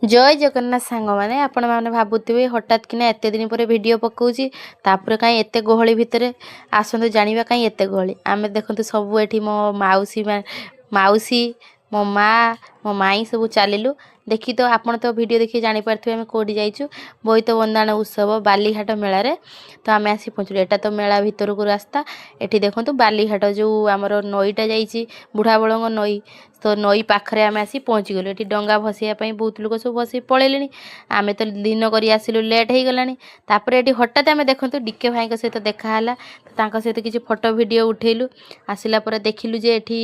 जय जगन्नाथ सांग मैंने आपण मैंने भावुवे हठात कि एत दिन पर वीडियो पकाऊँगी तापर कहीं एत गहली भितर आसतु जाना कहीं एत गहली आम देखते सब ये मो मौसी मो माँ मो माई सब चलू देखी तो आपण तो वीडियो देखिए जापारे आम कौटी जाइचु बोईत बंदाण उत्सव बालीघाट मेल तो आम आसी पहुँचलु एटा तो मेला भितर को रास्ता एटी देखो बालीघाट जो आमर नईटा जा बुढ़ा बड़ंग नई तो नई पाखरे आम आसी पहुँची गलु ये डंगा भसैयापाई बहुत लोग सब बस पलैले आम तो दिन कर आसिलु लेट हो गलानी तापर ये हठात आम देखूँ डीके भाई सहित देखाला तो सहित किसी फोटो वीडियो उठेलु आसला पर देखिलु जे एठी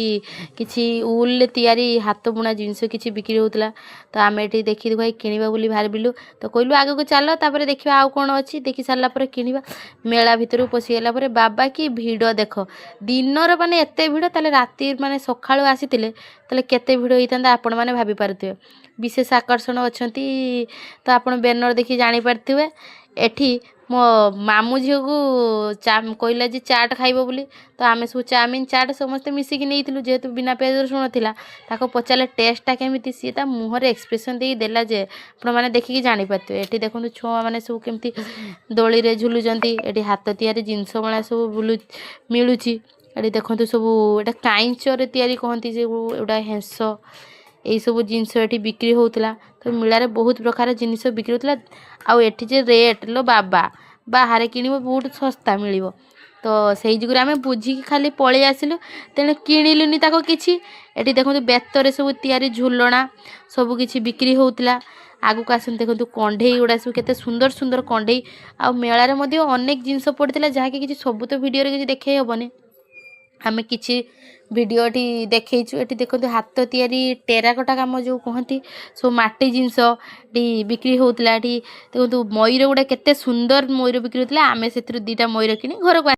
किसी उल तैयारी हाथ बुणा जिनस किसी बिक्री होता तो आम ये देखी भाई किणवा बोली भाविलु तो कहलु आग को चल तापर देखा आउ कौन अच्छी देखी सारा पर किणवा मेला भितर पशिगला पर बाबा की भिड़ देख दिनर माने एत भिड़ ताले राति माने सकाळु आसीतिले ताले केते भिड़ होता आपण मैंने भाभी पारे विशेष आकर्षण अच्छा तो आप बैनर देखी जापारे एठी मो मामू झील को कहला जे चाट खाइब बोली तो आम सब चाउमिन चाट समस्ते मिसिकी नहीं जेहेतु बिना प्याज रसुण था पचारे टेस्टा केमी सी मुहर एक्सप्रेसन दे देला जे आपने देखिकी जापारे ये देखो छुआ मैंने सब केमती दोली रे झुलुंट ये हाथ तैयारी जिनस भाया सब मिलूँ ये देखो सब ये काइंचर तैयारी कहती से एटा हेंस यही सब जिनस ये बिक्री होता तो मेलार बहुत प्रकार जिनस बिक्री होता आउ एटी जे रेट लो बाबा बाहर किण बहुत सस्ता मिल तो से जुगर आम बुझिकी खाली पलि आसिलु तेणु किणिलुनि ताको किछि एटी देखो बेतर सब तैयारी झुलना सब किछि बिक्री होता आगु को आसते देखो कंढे गुड़ा सब केते सुंदर सुंदर कंढे आ मेलार अनेक जिनस पड़ता जहाँकि किसी सब तो वीडियो किसी देखे हेबनी आम कि भिडटी देखु ये देखो हाथ तैयारी टेराकोटा काम जो कहती सब माटी जिनस बिक्री होता देखो मयूर गुड़ा केते सुंदर मयूर बिक्री होता आम से 2टा मयूर किणी घर को